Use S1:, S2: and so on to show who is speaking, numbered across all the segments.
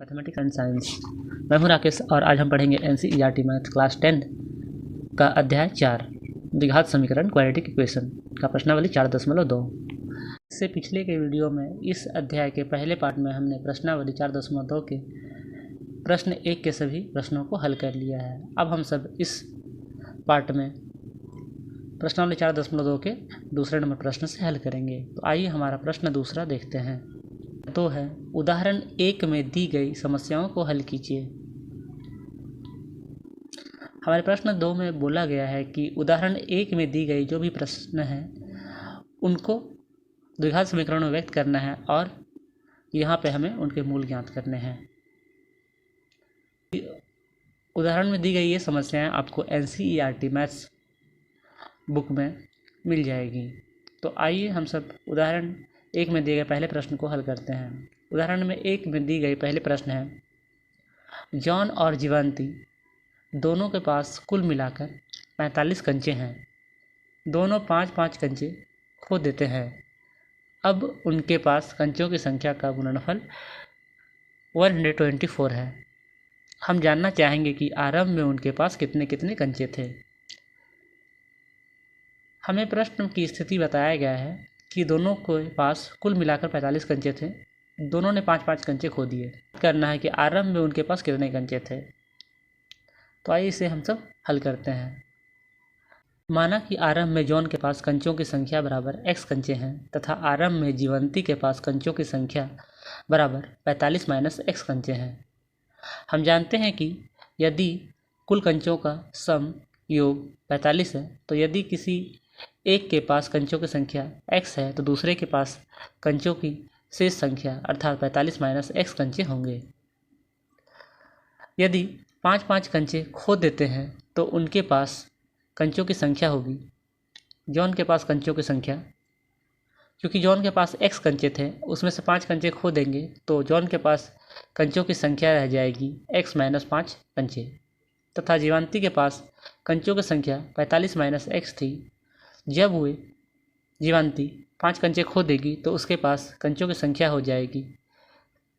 S1: Mathematics and science. मैं हूं राकेश और आज हम पढ़ेंगे एनसीईआरटी मैथ क्लास 10 का अध्याय 4 द्विघात समीकरण क्वाड्रेटिक इक्वेशन का प्रश्नावली 4.2। इससे पिछले के वीडियो में इस अध्याय के पहले पार्ट में हमने प्रश्नावली 4.2 के प्रश्न 1 के सभी प्रश्नों को हल कर लिया है। अब हम सब इस पार्ट में प्रश्नावली 4.2 के दूसरे नंबर प्रश्न से हल करेंगे। तो आइए हमारा प्रश्न दूसरा देखते हैं। तो है उदाहरण 1 में दी गई समस्याओं को हल कीजिए। हमारे प्रश्न 2 में बोला गया है कि उदाहरण 1 में दी गई जो भी प्रश्न है उनको द्विघात समीकरण में व्यक्त करना है और यहाँ पे हमें उनके मूल ज्ञात करने हैं। उदाहरण में दी गई ये समस्याएं आपको एनसीईआरटी मैथ्स बुक में मिल जाएगी। तो आइए हम सब उदाहरण 1 में दिए गए पहले प्रश्न को हल करते हैं। उदाहरण में 1 में दी गई पहले प्रश्न है, जॉन और जीवंती दोनों के पास कुल मिलाकर 45 कंचे हैं। दोनों 5-5 कंचे खो देते हैं। अब उनके पास कंचों की संख्या का गुणनफल 124 है। हम जानना चाहेंगे कि आरंभ में उनके पास कितने कितने कंचे थे। हमें प्रश्न की स्थिति बताया गया है कि दोनों के पास कुल मिलाकर 45 कंचे थे। दोनों ने 5-5 कंचे खो दिए। करना है कि आरंभ में उनके पास कितने कंचे थे। तो आइए इसे हम सब हल करते हैं। माना कि आरंभ में जॉन के पास कंचों की संख्या बराबर x कंचे हैं तथा आरंभ में जीवंती के पास कंचों की संख्या बराबर 45 माइनस x कंचे हैं। हम जानते हैं कि यदि कुल कंचों का सम योग 45 है तो यदि किसी एक के पास कंचों की संख्या x है तो दूसरे के पास कंचों की शेष संख्या अर्थात 45 माइनस x कंचे होंगे। यदि 5-5 कंचे खो देते हैं तो उनके पास कंचों की संख्या होगी जॉन के पास कंचों की संख्या, क्योंकि जॉन के पास x कंचे थे उसमें से 5 कंचे खो देंगे तो जॉन के पास कंचों की संख्या रह जाएगी x माइनस 5 कंचे, तथा जीवंती के पास कंचों की संख्या 45 माइनस x थी। जब वे जीवंती 5 कंचे खो देगी तो उसके पास कंचों की संख्या हो जाएगी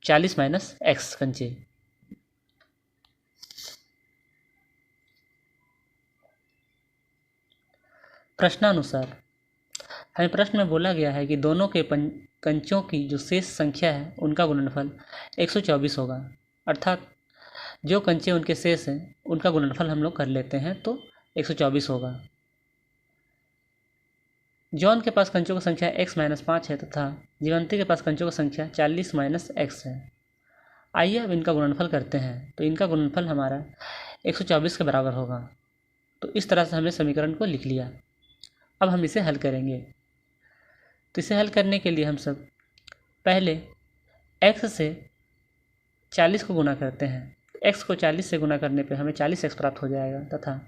S1: 40 माइनस x कंचे। प्रश्नानुसार हमें प्रश्न में बोला गया है कि दोनों के कंचों की जो शेष संख्या है उनका गुणनफल 124 होगा, अर्थात जो कंचे उनके शेष हैं उनका गुणनफल हम लोग कर लेते हैं तो 124 होगा। जॉन के पास कंचों की संख्या x माइनस 5 है तथा जीवंती के पास कंचों की संख्या 40 माइनस x है। आइए अब इनका गुणनफल करते हैं। तो इनका गुणनफल हमारा 124 के बराबर होगा। तो इस तरह से हमने समीकरण को लिख लिया। अब हम इसे हल करेंगे। तो इसे हल करने के लिए हम सब पहले x से 40 को गुना करते हैं। x को 40 से गुना करने पे हमें 40x प्राप्त हो जाएगा तथा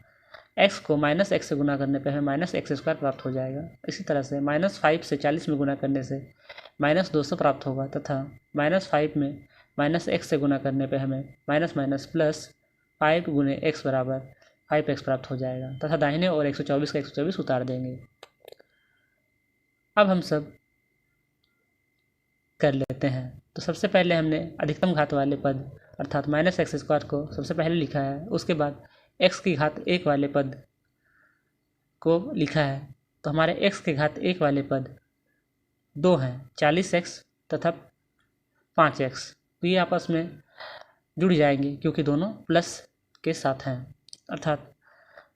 S1: x को माइनस x से गुना करने पे हमें माइनस x स्क्वायर प्राप्त हो जाएगा। इसी तरह से -5 से 40 में गुना करने से -200 प्राप्त होगा तथा -5 में माइनस x से गुना करने पे हमें माइनस माइनस प्लस 5 गुने x बराबर 5x प्राप्त हो जाएगा तथा दाहिने और 124 का 124 उतार देंगे। अब हम सब कर लेते हैं। तो सबसे पहले हमने अधिकतम घात वाले पद अर्थात माइनस एक्स स्क्वायर को सबसे पहले लिखा है। उसके बाद x की घात 1 वाले पद को लिखा है। तो हमारे x की घात 1 वाले पद 2 हैं, 40x तथा 5x। तो ये आपस में जुड़ जाएंगे क्योंकि दोनों प्लस के साथ हैं, अर्थात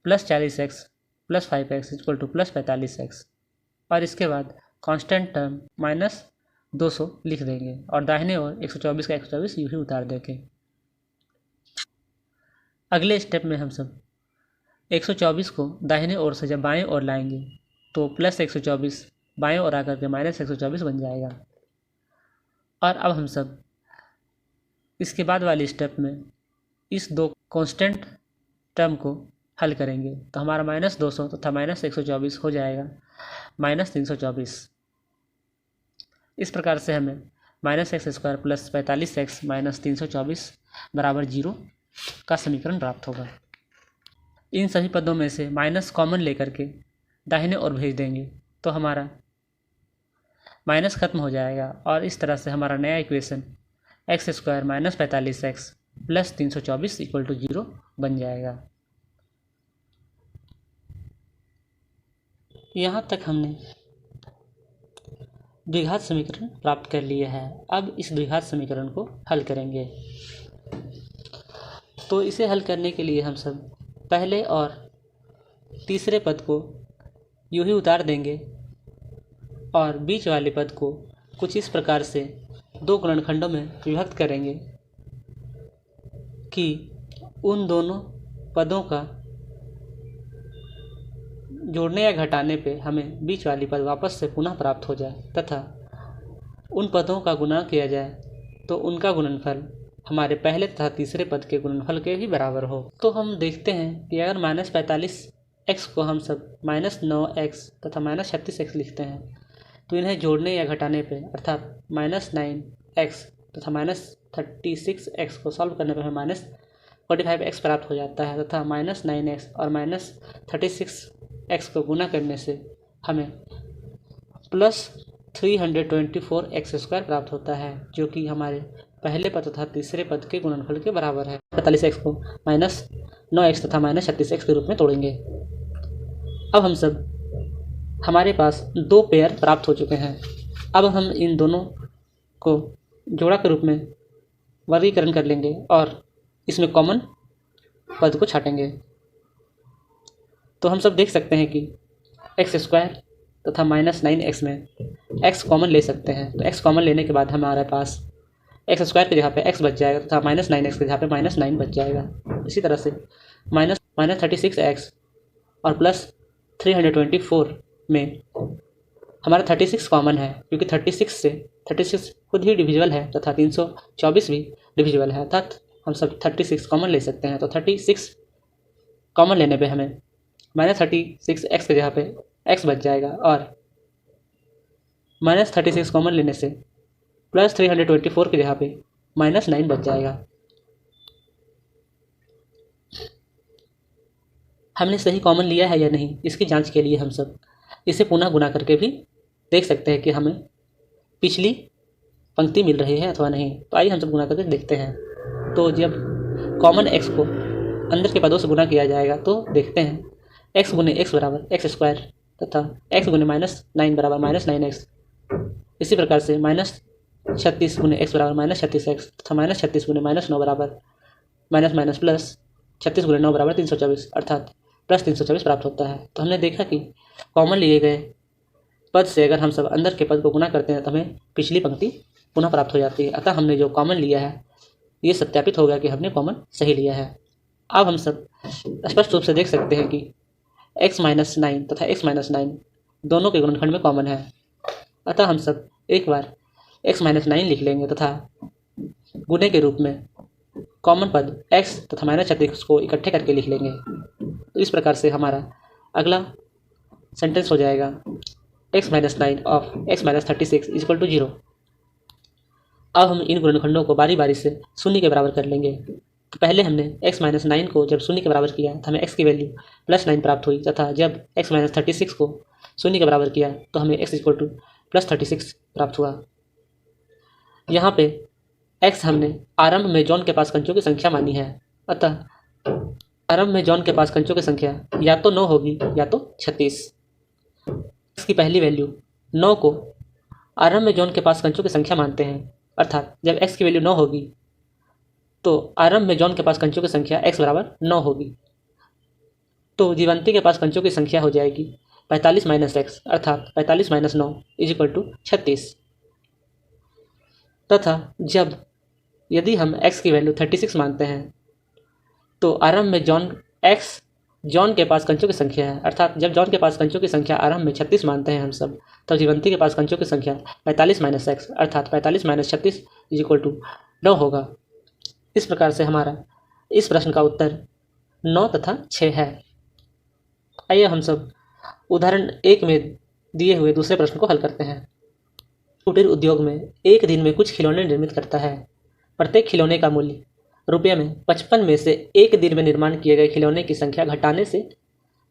S1: plus 40x plus 5x equal to plus 45x। और इसके बाद कांस्टेंट टर्म माइनस 200 लिख देंगे और दाहिने ओर 124 का 124 यूँ ही उतार देंगे। अगले स्टेप में हम सब 124 को दाहिने ओर से जब बाएं ओर लाएंगे तो प्लस 124 बाएं ओर आकर के माइनस 124 बन जाएगा। और अब हम सब इसके बाद वाली स्टेप में इस दो कांस्टेंट टर्म को हल करेंगे। तो हमारा -200 तथा -124 हो जाएगा -324। इस प्रकार से हमें -x square plus 45x minus 324 बराबर 0 का समीकरण प्राप्त होगा। इन सभी पदों में से माइनस कॉमन लेकर के दाहिने ओर भेज देंगे तो हमारा माइनस खत्म हो जाएगा और इस तरह से हमारा नया equation x square minus 45x plus 324 equal to 0 बन जाएगा। यहाँ तक हमने द्विघात समीकरण प्राप्त कर लिया है। अब इस द्विघात समीकरण को हल करेंगे। तो इसे हल करने के लिए हम सब पहले और तीसरे पद को यूं ही उतार देंगे और बीच वाले पद को कुछ इस प्रकार से दो गुणनखंडों में विभक्त करेंगे कि उन दोनों पदों का जोड़ने या घटाने पे हमें बीच वाली पद वापस से पुनः प्राप्त हो जाए तथा उन पदों का गुणा किया जाए तो उनका गुणनफल हमारे पहले तथा तीसरे पद के गुणनफल के भी बराबर हो। तो हम देखते हैं कि अगर -45x को हम सब -9x तथा -36x लिखते हैं तो इन्हें जोड़ने या घटाने पे अर्थात -9x तथा -36x को सॉल्व करने पर हमें -45x प्राप्त हो जाता है तथा -9x और -36x को गुणा करने से हमें +324x² प्राप्त होता है, जो कि हमारे पहले पद तथा तीसरे पद के गुणनफल के बराबर है। 45x को -9x तथा -36x के रूप में तोड़ेंगे। अब हम सब हमारे पास दो पेयर प्राप्त हो चुके हैं। अब हम इन दोनों को जोड़ा के रूप में वर्गीकरण कर लेंगे और इसमें कॉमन पद को छाटेंगे। तो हम सब देख सकते हैं कि x² तथा -9x में x कॉमन ले सकते हैं। तो x कॉमन लेने के बाद हमारे पास x² की जगह पे x बच जाएगा तथा -9x की जगह पे -9 बच जाएगा। इसी तरह से -36x और +324 में हमारा 36 कॉमन है, क्योंकि 36 खुद ही डिविजिबल है तथा 324 भी डिविजिबल है, अर्थात हम सब 36 कॉमन ले सकते हैं। तो 36 कॉमन लेने पे हमें -36x की जगह पे x बच जाएगा और -36 कॉमन लेने से +324 की जगह पे -9 बच जाएगा। हमने सही कॉमन लिया है या नहीं, इसकी जांच के लिए हम सब इसे पुनः गुणा करके भी देख सकते हैं कि हमें पिछली पंक्ति मिल रही है अथवा नहीं। तो आइए हम सब गुणा करके देखते हैं। तो जब कॉमन x को अंदर के पदों से गुणा किया जाएगा तो देखते हैं x गुने x बराबर x² तथा x गुने -9 बराबर -9x। इसी प्रकार से -36 गुने x बराबर -36x तथा -36 गुने -9 बराबर +36 गुने 9 बराबर 324, अर्थात +324 प्राप्त होता है। तो हमने देखा कि कॉमन लिए गए पद से अगर हम सब अंदर के पद को गुणा करते हैं तो हमें पिछली पंक्ति पुनः प्राप्त हो जाती है। अतः हमने जो कॉमन लिया है ये सत्यापित हो गया कि हमने कॉमन सही लिया है। अब हम सब स्पष्ट रूप से देख सकते हैं कि x-9 तथा x-9 दोनों के गुणनखंड में कॉमन है। अतः हम सब एक बार x-9 लिख लेंगे तथा गुणे के रूप में कॉमन पद x तथा -36 को इकट्ठे करके लिख लेंगे। तो इस प्रकार से हमारा अगला सेंटेंस हो जाएगा x-9 of x-36 equal to 0। अब हम इन गुणनखंडों को बारी बारी से शून्य के बराबर कर लेंगे। तो पहले हमने x-9 को जब शून्य के बराबर किया तो हमें x की वैल्यू +9 प्राप्त हुई तथा जब x-36 को शून्य के बराबर किया तो हमें x इक्वल टू +36 प्राप्त हुआ। यहाँ पे x हमने आरंभ में जॉन के पास कंचों की संख्या मानी है। अतः आरंभ में जॉन के पास कंचों की संख्या या तो 9 होगी या तो 36। x की पहली वैल्यू 9 को आरंभ में जॉन के पास कंचों की संख्या मानते हैं, अर्थात जब x की वैल्यू 9 होगी तो आरंभ में जॉन के पास कंचों की संख्या x बराबर 9 होगी। तो जीवंती के पास कंचों की संख्या हो जाएगी 45 - x, अर्थात 45 - 9 इक्वल टू 36। तथा जब यदि हम x की वैल्यू 36 मानते हैं तो आरंभ में जॉन के पास कंचों की संख्या है, अर्थात जब जॉन के पास कंचों की संख्या आरंभ में 36 मानते हैं हम सब, तब जीवंती के पास कंचों की संख्या 45 - x, अर्थात 45 - 36 इक्वल टू 9 होगा। इस प्रकार से हमारा इस प्रश्न का उत्तर 9 तथा 6 है। आइए हम सब उदाहरण 1 में दिए हुए दूसरे प्रश्न को हल करते हैं। कुटीर उद्योग में एक दिन में कुछ खिलौने निर्मित करता है। प्रत्येक खिलौने का मूल्य रुपये में 55 में से एक दिन में निर्माण किए गए खिलौने की संख्या घटाने से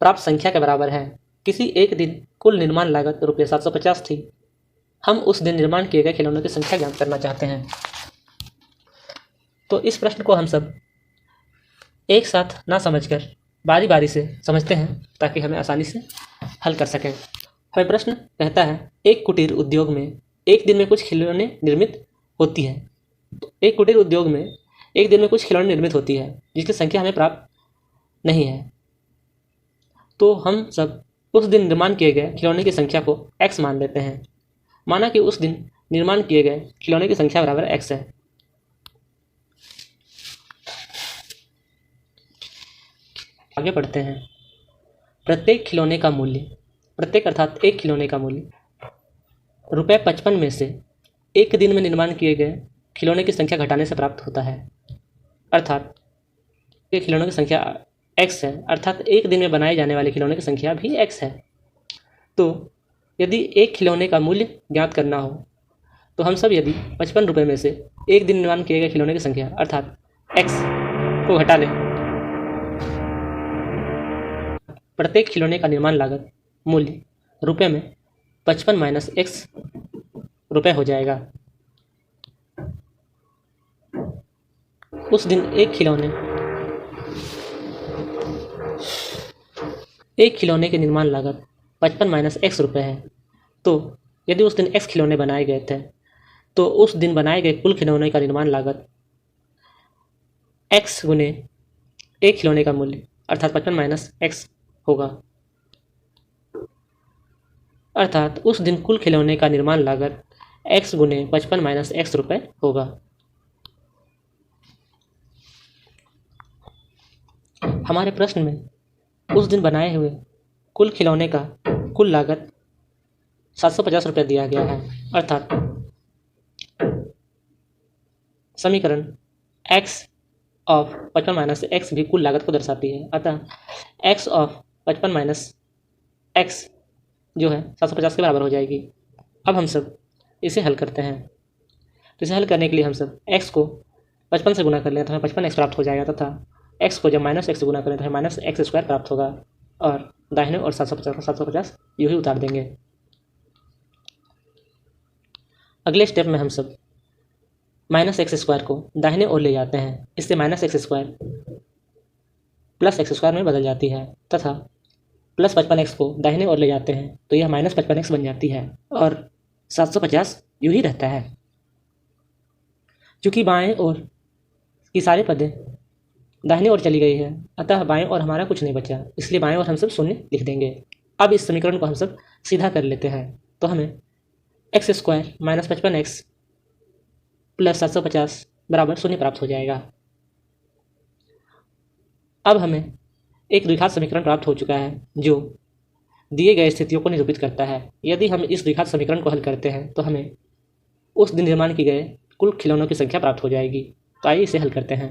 S1: प्राप्त संख्या के बराबर है। किसी एक दिन कुल निर्माण लागत रुपये 750 थी। हम उस दिन निर्माण किए गए खिलौनों की संख्या ज्ञात करना चाहते हैं। तो इस प्रश्न को हम सब एक साथ ना समझकर बारी बारी से समझते हैं ताकि हमें आसानी से हल कर सकें। हमें प्रश्न कहता है एक कुटीर उद्योग में एक दिन में कुछ खिलौने निर्मित होती है। तो एक कुटीर उद्योग में एक दिन में कुछ खिलौने निर्मित होती है जिसकी संख्या हमें प्राप्त नहीं है। तो हम सब उस दिन निर्माण किए गए खिलौने की संख्या को x मान लेते हैं। माना कि उस दिन निर्माण किए गए खिलौने की संख्या बराबर x है। आगे पढ़ते हैं। प्रत्येक खिलौने का मूल्य, प्रत्येक अर्थात एक खिलौने का मूल्य ₹55 में से एक दिन में निर्माण किए गए खिलौने की संख्या घटाने से प्राप्त होता है। अर्थात ये खिलौनों की संख्या x है, अर्थात एक दिन में बनाए जाने वाले खिलौने की संख्या भी x है। तो यदि एक खिलौने का मूल्य ज्ञात करना हो तो हम सब यदि ₹55 में से एक दिन निर्माण किए गए खिलौने की संख्या अर्थात x को घटा लें, प्रत्येक खिलौने का निर्माण लागत मूल्य रुपये में 55 माइनस x रुपये हो जाएगा। उस दिन एक खिलौने की निर्माण लागत 55 माइनस x रुपये है। तो यदि उस दिन x खिलौने बनाए गए थे तो उस दिन बनाए गए कुल खिलौने का निर्माण लागत x गुने एक खिलौने का मूल्य अर्थात 55 माइनस x होगा। अर्थात उस दिन कुल खिलौने का निर्माण लागत x गुने 55 माइनस x रुपये होगा। हमारे प्रश्न में उस दिन बनाए हुए कुल खिलौने का कुल लागत 750 रुपये दिया गया है। अर्थात समीकरण x ऑफ 55 माइनस x भी कुल लागत को दर्शाती है। अतः x ऑफ 55 माइनस x जो है 750 के बराबर हो जाएगी। अब हम सब इसे हल करते हैं। तो इसे हल करने के लिए हम सब x को 55 से गुना कर लें तो हमें 55x प्राप्त हो जाएगा तथा x को जब माइनस x से गुना करें तो हमें माइनस x स्क्वायर प्राप्त होगा और दाहिने और 750 को 750 यूँ ही उतार देंगे। अगले स्टेप में हम सब माइनस एक्स स्क्वायर को दाहिने ओर ले जाते हैं। इससे minus x square plus x square में बदल जाती है तथा प्लस 55x को दाहिने ओर ले जाते हैं तो यह माइनस 55x बन जाती है और 750 यूँ ही रहता है। चूँकि बाएं ओर की सारे पदें दाहिने ओर चली गई है अतः बाएं ओर हमारा कुछ नहीं बचा, इसलिए बाएं ओर हम सब शून्य लिख देंगे। अब इस समीकरण को हम सब सीधा कर लेते हैं तो हमें x square minus 55x plus 750 बराबर शून्य प्राप्त हो जाएगा। अब हमें एक द्विघात समीकरण प्राप्त हो चुका है जो दिए गए स्थितियों को निरूपित करता है। यदि हम इस द्विघात समीकरण को हल करते हैं तो हमें उस दिन निर्माण की गए कुल खिलौनों की संख्या प्राप्त हो जाएगी। तो आइए इसे हल करते हैं।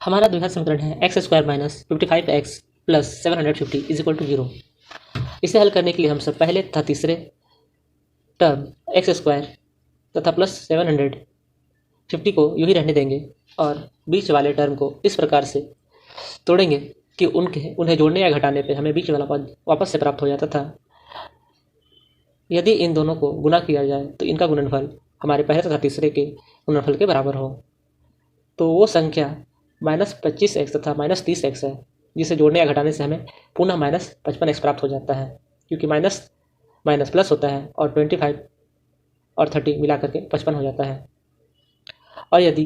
S1: हमारा द्विघात समीकरण है x square minus 55x plus 750 is equal to 0। इसे हल करने के लिए हम सब पहले तथा तीसरे टर्म एक्स स्क्वायर तथा प्लस 750 को यूँ ही रहने देंगे और बीच वाले टर्म को इस प्रकार से तोड़ेंगे कि उन्हें जोड़ने या घटाने पे हमें बीच वाला पद वापस से प्राप्त हो जाता था। यदि इन दोनों को गुणा किया जाए तो इनका गुणनफल हमारे पहले तथा तीसरे के गुणनफल के बराबर हो। तो वो संख्या -25x तथा -30x है जिसे जोड़ने या घटाने से हमें पुनः -55x प्राप्त हो जाता है, क्योंकि माइनस माइनस प्लस होता है और 25 और 30 मिला करके 55 हो जाता है। और यदि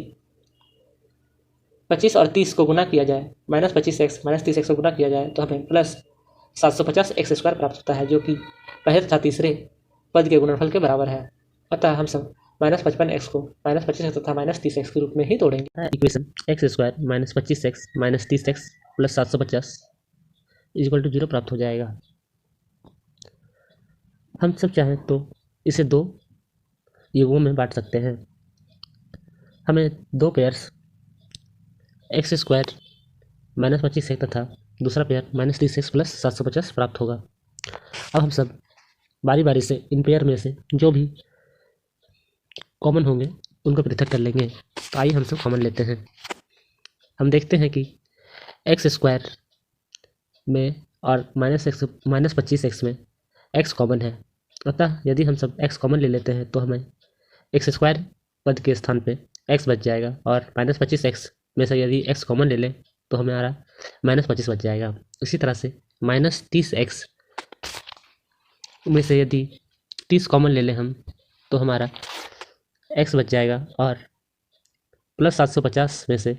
S1: 25 और 30 को गुना किया जाए, -25x -30x को गुना किया जाए तो हमें प्लस 750x स्क्वायर प्राप्त होता है जो कि पहले तथा तीसरे पद के गुणनफल के बराबर है। अतः हम सब -55x को -25x तथा -30x के रूप में ही तोड़ेंगे। Equation x square -25x -30x plus 750 equal to 0 प्राप्त हो जाएगा। हम सब चाहें तो इसे दो युगों में बांट सकते हैं। हमें दो पेयर्स एक्स स्क्वायर -25x तथा दूसरा पेयर -30x प्लस 750 प्राप्त होगा। अब हम सब बारी बारी से इन पेयर में से जो भी कॉमन होंगे
S2: उनको पृथक कर लेंगे। तो आइए हम सब कॉमन लेते हैं। हम देखते हैं कि एक्स स्क्वायर में और -25x में x कॉमन है। अतः यदि हम सब x कॉमन ले लेते हैं तो हमें एक्स स्क्वायर पद के स्थान पे x बच जाएगा, और -25x में से यदि x कॉमन ले लें तो हमारा -25 बच जाएगा। इसी तरह से -30x में से यदि 30 कॉमन ले लें हम तो हमारा x बच जाएगा, और +750 में से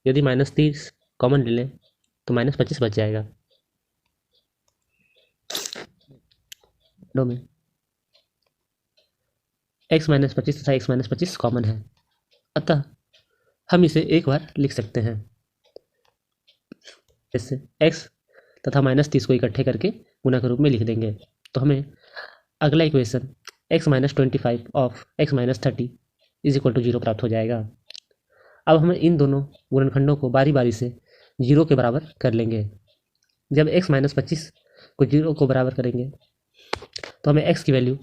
S2: यदि -30 कॉमन ले लें तो -25 बच जाएगा। में x -25 तथा x -25 कॉमन है, अतः हम इसे एक बार लिख सकते हैं। इससे x तथा -30 को इकट्ठे करके गुणा के रूप में लिख देंगे। तो हमें अगला इक्वेशन x -25 ऑफ x -30 = 0 प्राप्त हो जाएगा। अब हम इन दोनों गुणनखंडों को बारी बारी से 0 के बराबर कर लेंगे। जब x -25 को 0 को बराबर करेंगे तो हमें x की वैल्यू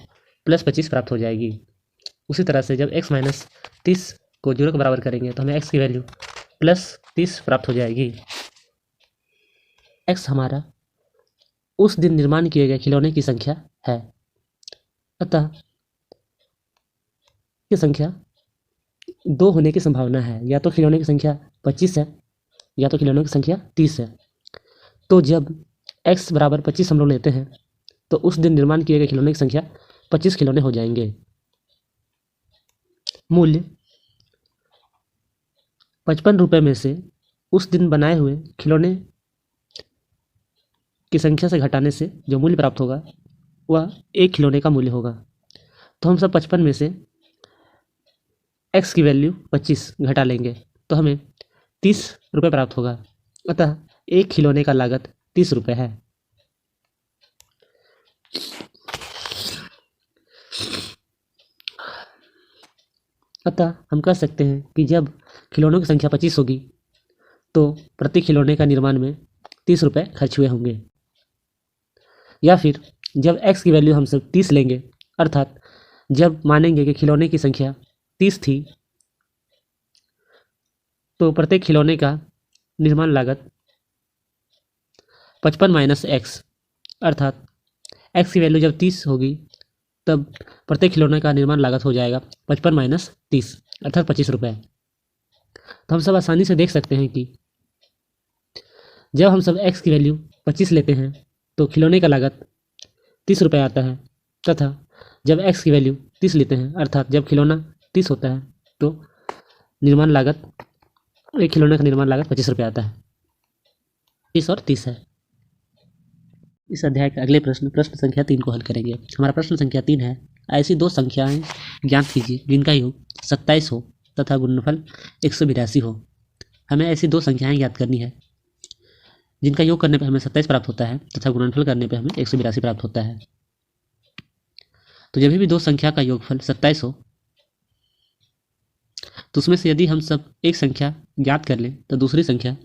S2: +25 प्राप्त हो जाएगी। उसी तरह से जब x -30 को 0 के बराबर करेंगे तो हमें x की वैल्यू +30 प्राप्त हो जाएगी। x हमारा उस दिन निर्माण किए गए खिलौने की संख्या है, अतः ये संख्या 2 होने की संभावना है। या तो खिलौने की संख्या 25 है या तो खिलौने की संख्या 30 है। तो जब x बराबर 25 हम लोग लेते हैं तो उस दिन निर्माण किए गए खिलौने की संख्या 25 खिलौने हो जाएंगे। मूल्य 55 रुपये में से उस दिन बनाए हुए खिलौने की संख्या से घटाने से जो मूल्य प्राप्त होगा वह एक खिलौने का मूल्य होगा। तो हम सब 55 में से x की वैल्यू 25 घटा लेंगे तो हमें 30 रुपये प्राप्त होगा। अतः एक खिलौने का लागत 30 रुपये है। अतः हम कह सकते हैं कि जब खिलौनों की संख्या 25 होगी तो प्रति खिलौने का निर्माण में 30 रुपये खर्च हुए होंगे। या फिर जब x की वैल्यू हम सब 30 लेंगे, अर्थात जब मानेंगे कि खिलौने की संख्या 30 थी, तो प्रत्येक खिलौने का निर्माण लागत 55 - x, अर्थात x की वैल्यू जब 30 होगी तब प्रत्येक खिलौने का निर्माण लागत हो जाएगा 55 - 30, अर्थात 25 रुपये। तो हम सब आसानी से देख सकते हैं कि जब हम सब x की वैल्यू 25 लेते हैं तो खिलौने का लागत 30 रुपये आता है, तथा जब x की वैल्यू 30 लेते हैं, अर्थात जब खिलौना 30 होता है तो निर्माण लागत, एक खिलौने का निर्माण लागत 25 रुपये आता है। 30 और 30 है। इस अध्याय का अगले प्रश्न संख्या 3 को हल करेंगे। हमारा प्रश्न संख्या 3 है, ऐसी दो संख्याएं ज्ञात कीजिए जिनका योग 27 हो तथा गुणनफल 182 हो। हमें ऐसी दो संख्याएं ज्ञात करनी है जिनका योग करने पर हमें 27 प्राप्त होता है तथा गुणनफल करने पर हमें 182 प्राप्त होता है। तो जब भी दो संख्या का योगफल 27 हो तो उसमें से यदि हम सब एक संख्या ज्ञात कर लें तो दूसरी संख्या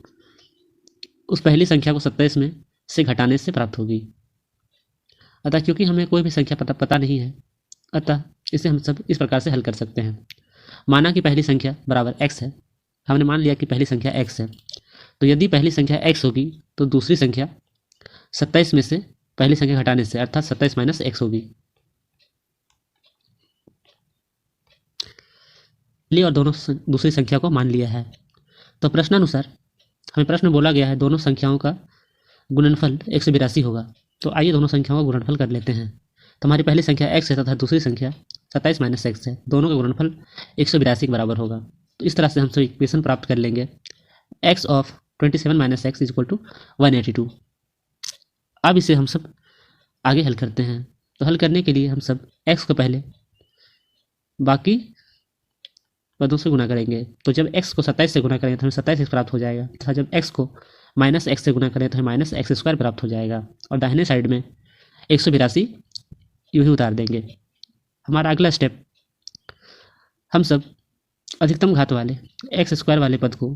S2: उस पहली संख्या को 27 में से घटाने से प्राप्त होगी। अतः क्योंकि हमें कोई भी संख्या पता नहीं है, अतः इसे हम सब इस प्रकार से हल कर सकते हैं। माना कि पहली संख्या बराबर x है। हमने मान लिया कि पहली संख्या x है, तो यदि पहली संख्या x होगी तो दूसरी संख्या 27 में से पहली संख्या घटाने से, अर्थात 27 - x होगी। और दोनों दूसरी संख्या को मान लिया है। तो प्रश्नानुसार हमें प्रश्न बोला गया है दोनों संख्याओं का गुणनफल 182 होगा। तो आइए दोनों संख्याओं का गुणनफल कर लेते हैं। तो हमारी पहली संख्या x है तथा दूसरी संख्या 27 - x है। दोनों का गुणनफल 182 के बराबर होगा। तो इस तरह से हम सब इक्वेशन प्राप्त कर लेंगे। x of 27 - x = 182। अब इसे हम सब आगे हल करते हैं। तो हल करने के लिए हम सब x को पहले बाकी पदों से गुणा करेंगे। तो जब x को 27 से गुणा करेंगे तो हमें 27x प्राप्त हो जाएगा, तथा जब x को -x से गुणा करें तो हमें -x² प्राप्त हो जाएगा, और दाहिने साइड में 182 यूँ ही उतार देंगे। हमारा अगला स्टेप, हम सब अधिकतम घात वाले x² वाले पद को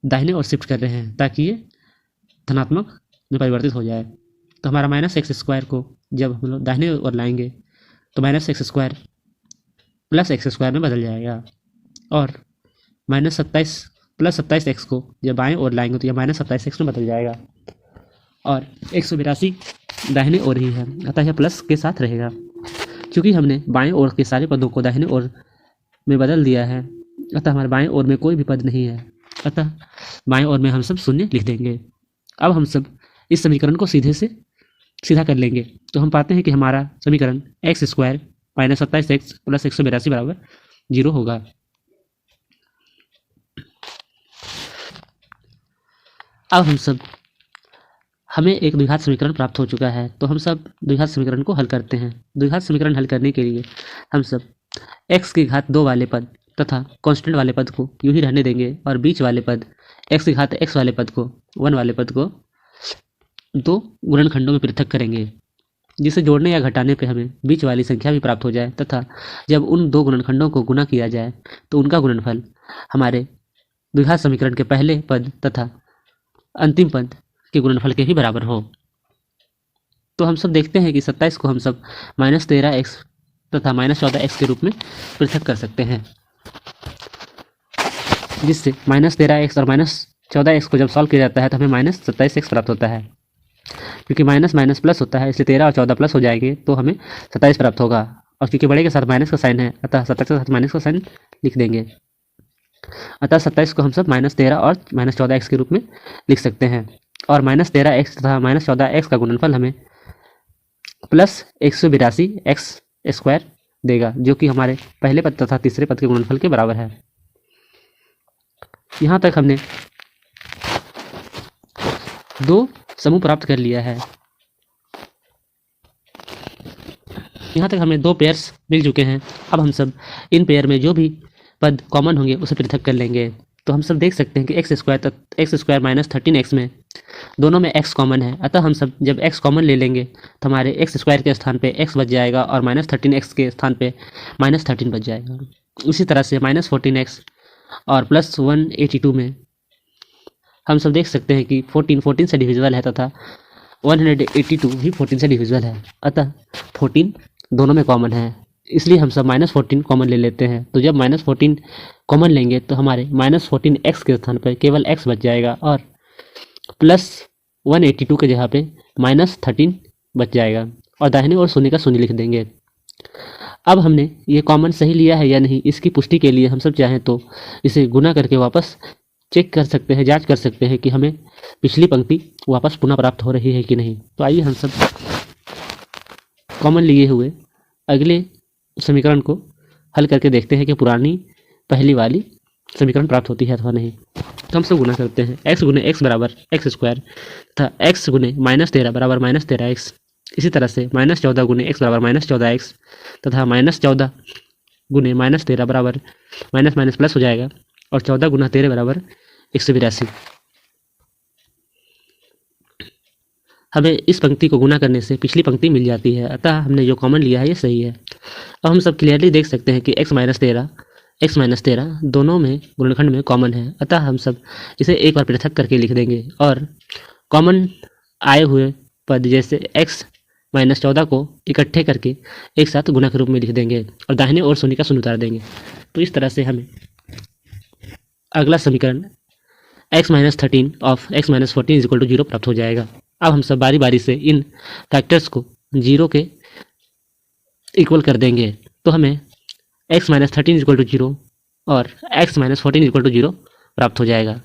S2: दाहिने ओर शिफ्ट कर रहे हैं ताकि ये धनात्मक में परिवर्तित हो जाए। तो हमारा -x² को जब हम लोग दाहिने ओर लाएंगे तो -x² प्लस एक्स स्क्वायर में बदल जाएगा, और माइनस 27 प्लस 27 एक्स को जब बाएं ओर लाएंगे तो यह माइनस 27 एक्स में बदल जाएगा, और 182 दाहिने ओर ही है, अतः यह प्लस के साथ रहेगा। क्योंकि हमने बाएं ओर के सारे पदों को दाहिने ओर में बदल दिया है, अतः हमारे बाएं ओर में कोई भी पद नहीं है, अतः बाएं ओर में हम सब शून्य लिख देंगे। अब हम सब इस समीकरण को सीधा कर लेंगे, तो हम पाते हैं कि हमारा समीकरण x square minus 27 x plus 182 बराबर 0 होगा। अब हमें एक द्विघात समीकरण प्राप्त हो चुका है, तो हम सब द्विघात समीकरण को हल करते हैं। द्विघात समीकरण हल करने के लिए हम सब x की घात 2 वाले पद तथा कांस्टेंट वाले पद को यूं ही रहने देंगे, और बीच वाले पद x की घात x वाले पद को 1 वाले पद को दो गुणनखंडों में पृथक करेंगे, जिसे जोड़ने या घटाने पे हमें बीच वाली संख्या भी प्राप्त हो जाए, तथा जब उन दो गुणनखंडों को गुणा किया जाए तो उनका गुणनफल हमारे द्विघात समीकरण के पहले पद तथा अंतिम पद के गुणनफल के ही बराबर हो। तो हम सब देखते हैं कि 27 को हम सब -13x तथा -14x के रूप में पृथक कर सकते हैं, जिससे -13x और -14x को जब सॉल्व किया जाता है तो हमें -27x प्राप्त होता है। क्योंकि माइनस माइनस प्लस होता है, इसलिए 13 और 14 प्लस हो जाएंगे तो हमें 27 प्राप्त होगा, और क्योंकि बड़े के साथ माइनस का साइन है, अतः 27 के साथ माइनस का साइन लिख देंगे। अतः 27 को हम सब -13 और -14x के रूप में लिख सकते हैं, और -13x तथा -14x का गुणनफल हमें प्लस 182x स्क्वायर देगा, जो कि हमारे पहले पद तथा तीसरे पद के गुणनफल के बराबर है। यहाँ तक हमने दो समूह प्राप्त कर लिया है। यहाँ तक हमें दो पेयर्स मिल चुके हैं। अब हम सब इन पेयर में जो भी पद कॉमन होंगे उसे पृथक कर लेंगे। तो हम सब देख सकते हैं कि एक्स स्क्वायर माइनस 13x में दोनों में x कॉमन है, अतः हम सब जब x कॉमन ले लेंगे तो हमारे एक्स स्क्वायर के स्थान पे x बच जाएगा और -13x के स्थान पे -13 बच जाएगा। इसी तरह से -14x और प्लस 182 में हम सब देख सकते हैं कि 14 से डिविजिबल है तथा 182 भी 14 से डिविजिबल है, अतः 14 दोनों में कॉमन है, इसलिए हम सब -14 कॉमन ले लेते हैं। तो जब -14 कॉमन लेंगे तो हमारे -14x के स्थान पर केवल x बच जाएगा और प्लस 182 के जगह पे -13 बच जाएगा, और दाहिने ओर शून्य का शून्य लिख देंगे। अब हमने ये कॉमन सही लिया है या नहीं, इसकी पुष्टि के लिए हम सब चाहें तो इसे गुना करके वापस चेक कर सकते हैं, जांच कर सकते हैं कि हमें पिछली पंक्ति वापस पुनः प्राप्त हो रही है कि नहीं। तो आइए हम सब कॉमन लिए हुए अगले समीकरण को हल करके देखते हैं कि पुरानी पहली वाली समीकरण प्राप्त होती है अथवा नहीं। तो हम सब गुना करते हैं, x गुने x बराबर एक्स स्क्वायर तथा x गुने -13 बराबर -13x। इसी तरह से -14 गुने x बराबर -14x तथा -14 गुने -13 बराबर माइनस माइनस प्लस हो जाएगा, और 14 गुना 13 बराबर 182। हमें इस पंक्ति को गुना करने से पिछली पंक्ति मिल जाती है, अतः हमने जो कॉमन लिया है ये सही है। अब हम सब क्लियरली देख सकते हैं कि x -13 दोनों में गुणनखंड में कॉमन है, अतः हम सब इसे एक बार पृथक करके लिख देंगे, और कॉमन आए हुए पद जैसे x -14 को इकट्ठे करके एक साथ गुना के रूप में लिख देंगे, और दाहिने ओर शून्य का शून्य उतार देंगे। तो इस तरह से हमें अगला समीकरण x -13 ऑफ x -14 = 0 प्राप्त हो जाएगा। अब हम सब बारी बारी से इन फैक्टर्स को 0 के इक्वल कर देंगे, तो हमें x -13 = 0 और x -14 = 0 प्राप्त हो जाएगा।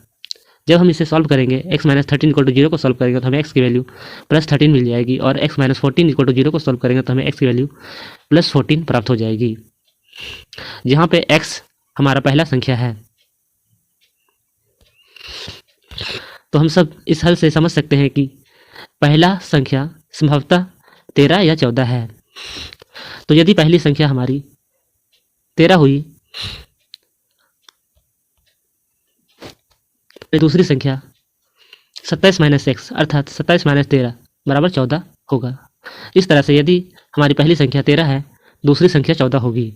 S2: जब हम इसे सॉल्व करेंगे, x -13 = 0 को सॉल्व करेंगे तो हमें x की वैल्यू +13 मिल जाएगी, और x -14 = 0 को सॉल्व करेंगे तो हमें x की वैल्यू +14 प्राप्त हो जाएगी, जहाँ पे x हमारा पहला संख्या है। तो हम सब इस हल से समझ सकते हैं कि पहला संख्या संभवतः 13 या 14 है। तो यदि पहली संख्या हमारी 13 हुई तो दूसरी संख्या 27 - x अर्थात 27 - 13 बराबर 14 होगा। इस तरह से यदि हमारी पहली संख्या 13 है, दूसरी संख्या 14 होगी।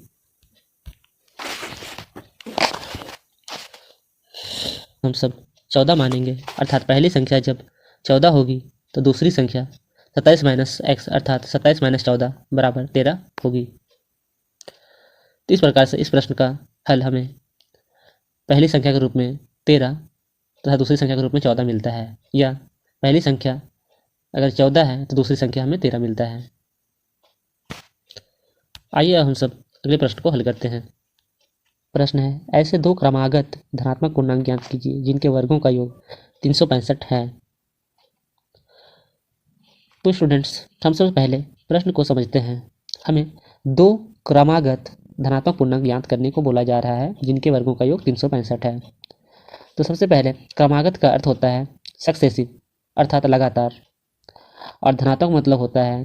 S2: हम सब 14 मानेंगे, अर्थात पहली संख्या जब 14 होगी तो दूसरी संख्या 27 - x अर्थात 27 - 14 बराबर 13 होगी। तो इस प्रकार से इस प्रश्न का हल हमें पहली संख्या के रूप में 13 तथा दूसरी संख्या के रूप में 14 मिलता है, या पहली संख्या अगर 14 है तो दूसरी संख्या हमें 13 मिलता है। आइए अब हम सब अगले प्रश्न को हल करते हैं। प्रश्न है, ऐसे दो क्रमागत धनात्मक पूर्णांक ज्ञात कीजिए जिनके वर्गों का योग 365 है। तो स्टूडेंट्स, हम सब पहले प्रश्न को समझते हैं। हमें दो क्रमागत धनात्मक पूर्णांक ज्ञात करने को बोला जा रहा है जिनके वर्गों का योग 365 है। तो सबसे पहले क्रमागत का अर्थ होता है सक्सेसिव, अर्थात लगातार, और धनात्मक मतलब होता है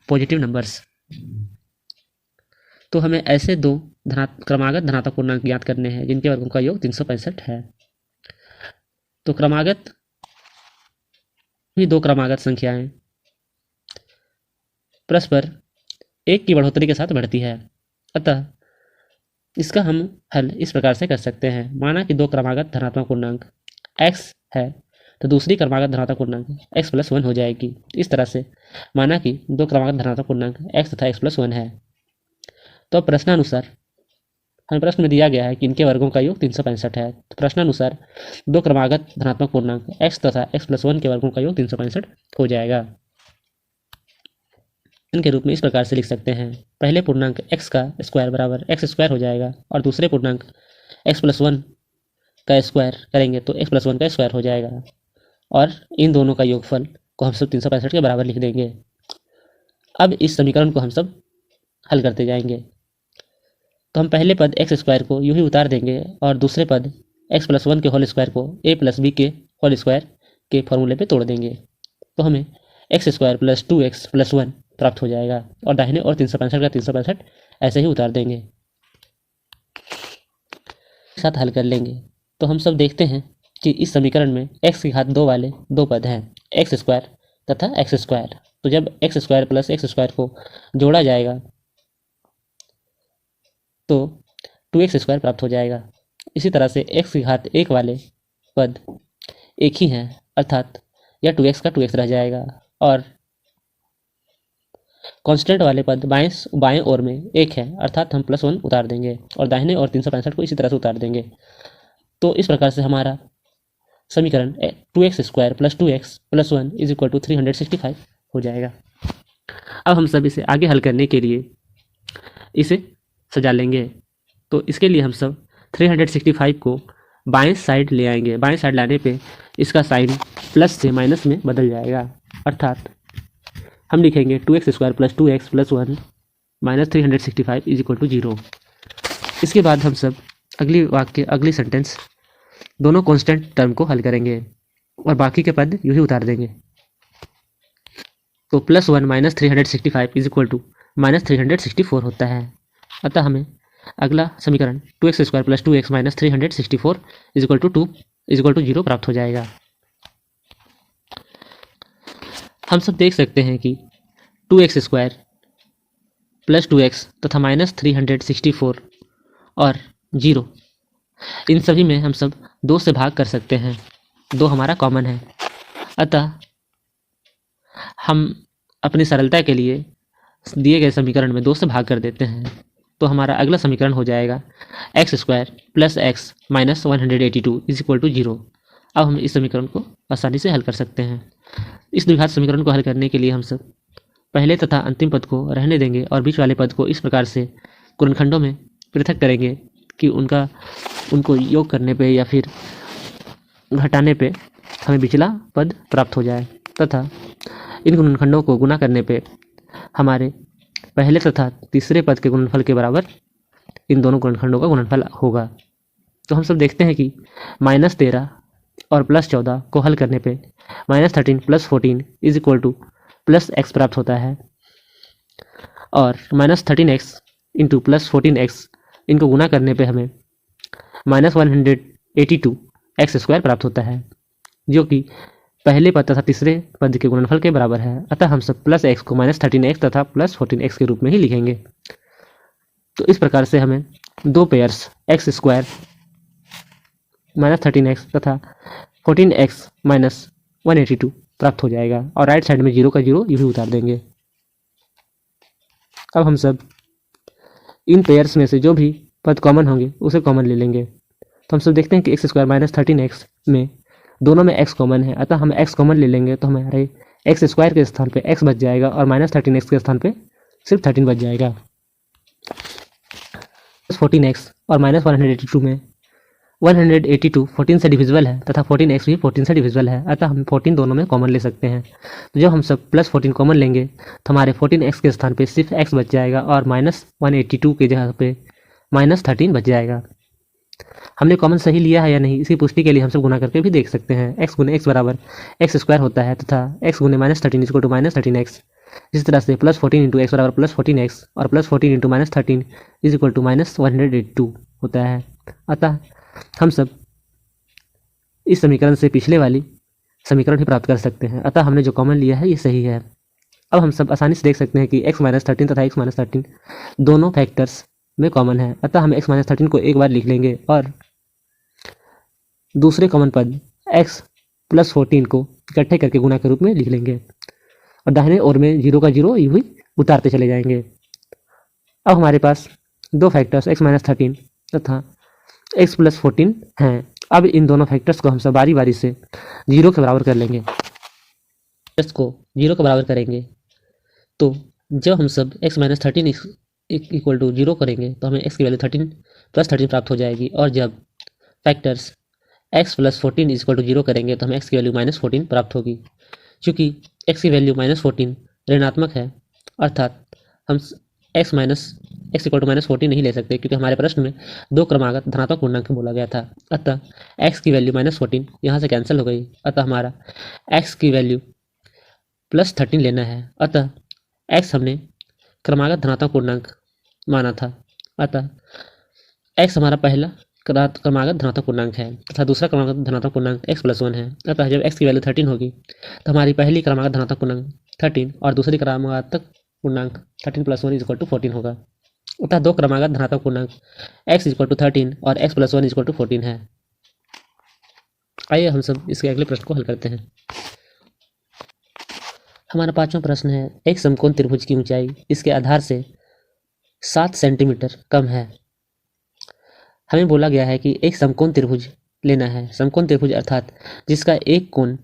S2: पॉजिटिव नंबर्स। तो हमें ऐसे दो क्रमागत धनात्मक पूर्णांक ज्ञात करने हैं जिनके वर्गों का योग 365 है। तो क्रमागत भी दो क्रमागत संख्याएं परस्पर एक की बढ़ोतरी के साथ बढ़ती है, अतः इसका हम हल इस प्रकार से कर सकते हैं। माना कि दो क्रमागत धनात्मक पूर्णांक x है तो दूसरी क्रमागत धनात्मक पूर्णांक x + 1 हो जाएगी। इस तरह से माना कि दो क्रमागत धनात्मक पूर्णांक x तथा x + 1 है। तो अब प्रश्नानुसार हमें प्रश्न में दिया गया है कि इनके वर्गों का योग 365 है। तो प्रश्नानुसार दो क्रमागत धनात्मक पूर्णांक x तथा x + 1 के वर्गों का योग 365 हो जाएगा। इनके रूप में इस प्रकार से लिख सकते हैं। पहले पूर्णांक x का स्क्वायर बराबर x² हो जाएगा, और दूसरे पूर्णांक x + 1 का स्क्वायर करेंगे तो x + 1 का स्क्वायर हो जाएगा, और इन दोनों का योगफल को हम सब 365 के बराबर लिख देंगे। अब इस समीकरण को हम सब हल करते जाएंगे। तो हम पहले पद x² को यूं ही उतार देंगे और दूसरे पद x + 1 के होल स्क्वायर को a + b के होल स्क्वायर के फॉर्मूले पे तोड़ देंगे। तो हमें x² + 2x + 1 प्राप्त हो जाएगा, और दाहिने और 365 का 365 ऐसे ही उतार देंगे, साथ हल कर लेंगे। तो हम सब देखते हैं कि इस समीकरण में x की घात 2 वाले दो पद हैं, x² तथा x²। तो जब x² + x² को जोड़ा जाएगा तो 2x² प्राप्त हो जाएगा। इसी तरह से x की घात 1 वाले पद एक ही हैं, अर्थात यह 2x का 2x रह जाएगा, और कांस्टेंट वाले पद बाएं ओर में 1 है, अर्थात हम +1 उतार देंगे और दाहिने और 365 को इसी तरह से उतार देंगे। तो इस प्रकार से हमारा समीकरण 2x² + 2x + 1 = 365 हो जाएगा। अब हम सब इसे आगे हल करने के लिए इसे सजा लेंगे। तो इसके लिए हम सब 365 को बाएं साइड ले आएंगे। बाएं साइड लाने पे इसका साइन प्लस से माइनस में बदल जाएगा, अर्थात हम लिखेंगे 2x² + 2x + 1 - 365 = 0। इसके बाद हम सब अगली सेंटेंस दोनों कांस्टेंट टर्म को हल करेंगे और बाकी के पद यूं ही उतार देंगे। तो +1 - 365 = -364 होता है। अतः हमें अगला समीकरण 2x² + 2x - 364 = 0 प्राप्त हो जाएगा। हम सब देख सकते हैं कि 2x² + 2x तथा -364 और 0, इन सभी में हम सब 2 से भाग कर सकते हैं। 2 हमारा कॉमन है, अतः हम अपनी सरलता के लिए दिए गए समीकरण में 2 से भाग कर देते हैं। तो हमारा अगला समीकरण हो जाएगा x² + x - 182 = 0। अब हम इस समीकरण को आसानी से हल कर सकते हैं। इस द्विघात समीकरण को हल करने के लिए हम सब पहले तथा अंतिम पद को रहने देंगे और बीच वाले पद को इस प्रकार से गुणनखंडों में पृथक करेंगे कि उनको योग करने पे या फिर घटाने पे हमें पिछला पद प्राप्त हो जाए, तथा इन गुणनखंडों को गुणा करने पे हमारे पहले तथा तीसरे पद के गुणनफल के बराबर इन दोनों गुणनखंडों का गुणनफल होगा। तो हम सब देखते हैं कि -13 और +14 को हल करने पे -13 + 14 = +x प्राप्त होता है, और -13x × +14x इनको गुणा करने पे हमें -182x² प्राप्त होता है, जो कि पहले पद तथा तीसरे पद के गुणनफल के बराबर है। अतः हम सब +x को -13x तथा +14x के रूप में ही लिखेंगे। तो इस प्रकार से हमें 2 पेयर्स x² -13x तथा 14x - 182 प्राप्त हो जाएगा, और राइट साइड में 0 का 0 यूं ही उतार देंगे। अब हम सब इन पेयर्स में से जो भी पद कॉमन होंगे उसे कॉमन ले लेंगे। तो हम सब देखते हैं कि एक्स स्क्वायर माइनस 13x में दोनों में x कॉमन है, अतः हम x कॉमन ले लेंगे तो हमारे एक्स स्क्वायर के स्थान पे x बच जाएगा और माइनस 13x के स्थान पे सिर्फ 13 बच जाएगा। 14x और माइनस 182 में 182 14 से डिविजिबल है तथा 14x भी 14 से डिविजिबल है, अतः हम 14 दोनों में कॉमन ले सकते हैं। तो जब हम सब प्लस 14 कॉमन लेंगे तो हमारे 14x के स्थान पे सिर्फ x बच जाएगा और माइनस 182 के जगह पे माइनस 13 बच जाएगा। हमने कॉमन सही लिया है या नहीं इसकी पुष्टि के लिए हम सब गुना करके भी देख सकते हैं। x गुने x बराबर एक्स स्क्वायर होता है तथा x गुने minus 13 equal to minus 13x। इस तरह से प्लस 14 इंटू एक्स बराबर प्लस 14x और plus 14 into minus 13 is equal to minus 182 होता है। अतः हम सब इस समीकरण से पिछले वाली समीकरण भी प्राप्त कर सकते हैं। अतः हमने जो कॉमन लिया है ये सही है। अब हम सब आसानी से देख सकते हैं कि x माइनस 13 तथा x माइनस 13 दोनों फैक्टर्स में कॉमन है, अतः हम x माइनस 13 को एक बार लिख लेंगे और दूसरे कॉमन पद x प्लस 14 को इकट्ठे करके गुणा के रूप में लिख लेंगे और दाहिने ओर में 0 का 0 यूं ही उतारते चले जाएंगे। अब हमारे पास दो फैक्टर्स x माइनस 13 तथा x प्लस 14 हैं। अब इन दोनों फैक्टर्स को हम सब बारी बारी से 0 के बराबर कर लेंगे। फैक्टर्स को 0 के बराबर करेंगे तो जब हम सब x माइनस 13 इक्वल टू 0 करेंगे तो हमें x की वैल्यू 13 प्लस 13 प्राप्त हो जाएगी और जब factors x plus 14 equal to 0 करेंगे तो हमें x की वैल्यू माइनस 14 प्राप्त होगी। चूँकि x की वैल्यू माइनस 14 ऋणात्मक है अर्थात हम x इक्वल टू माइनस 14 नहीं ले सकते क्योंकि हमारे प्रश्न में दो क्रमागत धनात्मक पूर्णांक बोला गया था। अतः x की वैल्यू माइनस 14 यहाँ से कैंसिल हो गई, अतः हमारा x की वैल्यू प्लस 13 लेना है। अतः x हमने क्रमागत धनात्मक पूर्णांक माना था, अतः x हमारा पहला क्रमागत धनात्मक पूर्णांक है तथा दूसरा क्रमागत धनात्मक पूर्णांक x प्लस 1 है। अतः जब x की वैल्यू 13 होगी तो हमारी पहली क्रमागत धनात्मक पूर्णांक 13 और दूसरी क्रमागत पूर्णांक 13 प्लस 1 इक्वल टू 14 होगा। अतः दो क्रमागत धनात्मक पूर्णांक x इक्वल टू 13 और x प्लस 1 इक्वल टू 14 है। आइए हम सब इसके अगले प्रश्न को हल करते हैं। हमारा पांचवा प्रश्न है, एक समकोण त्रिभुज की ऊंचाई इसके आधार से 7 सेंटीमीटर कम है। हमें बोला गया है कि एक समकोण त्रिभुज लेना है। समकोण त्रिभुज अर्थात जिसका एक कोण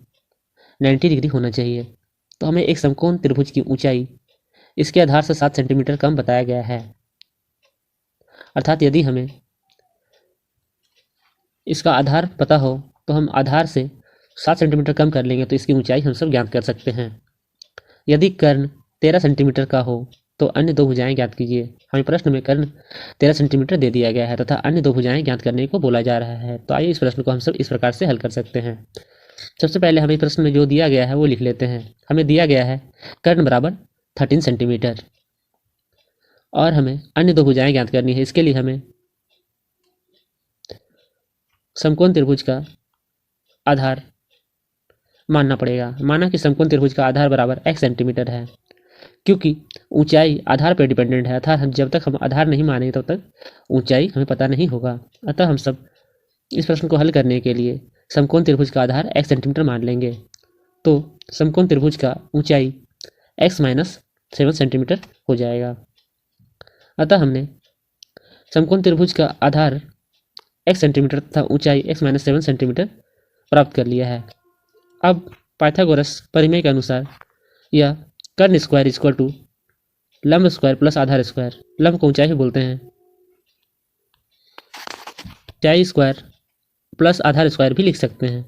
S2: 90 डिग्री होना चाहिए। तो हमें एक समकोण त्रिभुज की ऊंचाई इसके आधार से 7 सेंटीमीटर कम बताया गया है। अर्थात यदि हमें इसका आधार पता हो तो हम आधार से 7 सेंटीमीटर कम कर लेंगे तो इसकी ऊंचाई हम सब ज्ञात कर सकते हैं। यदि कर्ण 13 सेंटीमीटर का हो तो अन्य दो भुजाएं ज्ञात कीजिए। हमें प्रश्न में कर्ण 13 सेंटीमीटर दे दिया गया है तथा अन्य दो भुजाएं ज्ञात करने को बोला जा रहा है। तो आइए इस प्रश्न को हम सब इस प्रकार से हल कर सकते हैं। सबसे पहले हमें प्रश्न में जो दिया गया है वो लिख लेते हैं। हमें दिया गया है कर्ण बराबर 13 सेंटीमीटर और हमें अन्य दो भुजाएं ज्ञात करनी है। इसके लिए हमें समकोण त्रिभुज का आधार मानना पड़ेगा। माना कि समकोण त्रिभुज का आधार बराबर x सेंटीमीटर है। क्योंकि ऊंचाई आधार पर डिपेंडेंट है अर्थात जब तक हम आधार नहीं माने तब तक ऊंचाई हमें पता नहीं होगा। अतः हम सब इस प्रश्न को हल करने के लिए समकोण त्रिभुज का आधार x सेंटीमीटर मान लेंगे। तो समकोण त्रिभुज का ऊंचाई x माइनस 7 सेंटीमीटर हो जाएगा। अतः हमने समकोण त्रिभुज का आधार x सेंटीमीटर तथा ऊंचाई x माइनस 7 सेंटीमीटर प्राप्त कर लिया है। अब पाइथागोरस परिमेय के अनुसार यह कर्ण स्क्वायर इक्वल टू लंब स्क्वायर प्लस आधार स्क्वायर, लंब को ऊंचाई बोलते हैं, ऊंचाई स्क्वायर प्लस आधार स्क्वायर भी लिख सकते हैं।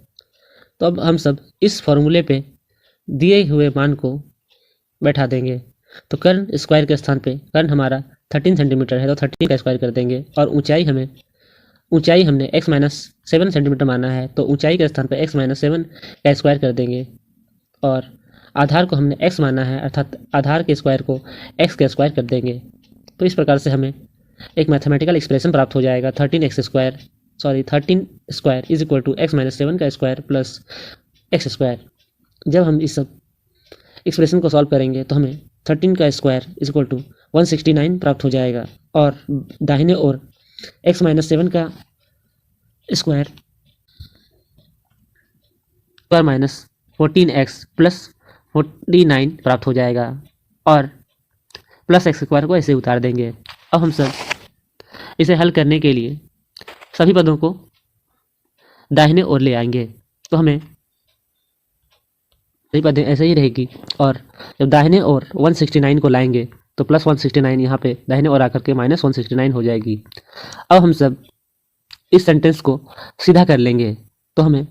S2: तो अब हम सब इस फॉर्मूले पे दिए हुए मान को बैठा देंगे। तो कर्ण स्क्वायर के स्थान पे कर्ण हमारा 13 सेंटीमीटर है तो 13 का स्क्वायर कर देंगे और ऊंचाई हमने x माइनस 7 सेंटीमीटर माना है तो ऊंचाई के स्थान पे x माइनस 7 का स्क्वायर कर देंगे और आधार को हमने x माना है अर्थात आधार के स्क्वायर को x का स्क्वायर कर देंगे। तो इस प्रकार से हमें एक मैथमेटिकल एक्सप्रेशन प्राप्त हो जाएगा 13 square is equal to x minus 7 का स्क्वायर प्लस x स्क्वायर। जब हम इस सब एक्सप्रेशन को सॉल्व करेंगे तो हमें 13 का स्क्वायर इज इक्वल टू 169 प्राप्त हो जाएगा और दाहिने ओर x माइनस 7 का स्क्वायर माइनस 14x प्लस 49 प्राप्त हो जाएगा और प्लस x स्क्वायर को ऐसे उतार देंगे अब हम सब इसे हल करने के लिए सभी पदों को दाहिने ओर ले आएंगे, तो हमें सही पद ऐसे ही रहेगी। और जब दाहिने ओर 169 को लाएंगे तो प्लस 169 यहाँ पे दाहिने ओर आकर के माइनस 169 हो जाएगी। अब हम सब इस सेंटेंस को सीधा कर लेंगे, तो हमें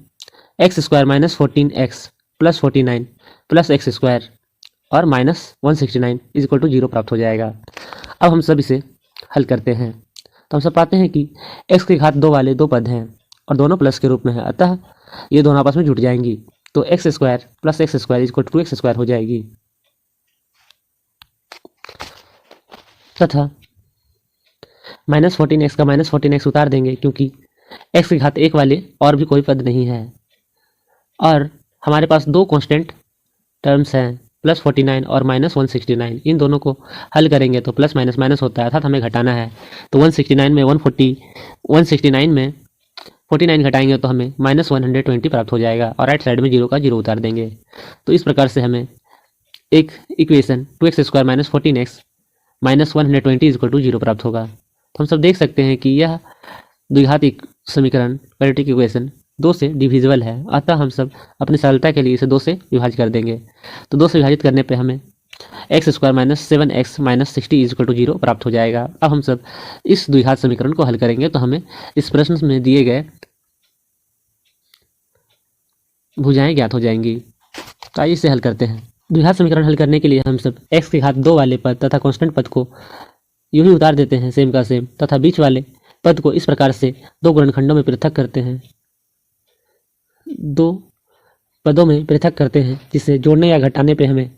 S2: x square minus 14x plus 49 plus x square और माइनस 169 इज इक्वल टू 0 प्राप्त हो जाएगा। अब हम सब इसे हल करते हैं, तो हम सब पाते हैं कि x के घात 2 वाले दो पद हैं और दोनों प्लस के रूप में है, अतः ये दोनों आपस में जुड़ जाएंगी, तो x square plus x square equal to x square हो जाएगी। तथा माइनस 14x का माइनस 14x उतार देंगे, क्योंकि x के घात 1 वाले और भी कोई पद नहीं है और हमारे पास दो कांस्टेंट टर्म्स हैं, प्लस 49 और माइनस 169। इन दोनों को हल करेंगे तो प्लस माइनस माइनस होता है, अर्थात हमें घटाना है। तो 169 में 169 में 49 घटाएंगे तो हमें माइनस 120 प्राप्त हो जाएगा और राइट साइड में 0 का 0 उतार देंगे। तो इस प्रकार से हमें एक equation 2x square minus 14x minus 120 is equal to 0 प्राप्त होगा। तो हम सब देख सकते हैं कि यह द्विघात समीकरण क्वाड्रेटिक इक्वेशन 2 से डिविजिबल है, अतः हम सब अपनी सरलता के लिए इसे 2 से विभाजित कर देंगे। तो 2 से विभाजित करने पे हमें x square minus 7x minus 60 is equal to 0 प्राप्त हो जाएगा। अब हम सब इस द्विघात समीकरण को हल करेंगे, तो हमें इस प्रश्न में दिए गए भुजाएं ज्ञात हो जाएंगी। तो आइए इसे हल करते हैं। द्विघात समीकरण हल करने के लिए हम सब x के घात 2 वाले पद तथा कांस्टेंट पद को यूं ही उतार देते हैं सेम का सेम, तथा बीच वाले पद को इस प्रकार से दो गुणनखंडों में पृथक करते हैं, दो पदों में पृथक करते हैं, जिसे जोड़ने या घटाने पे हमें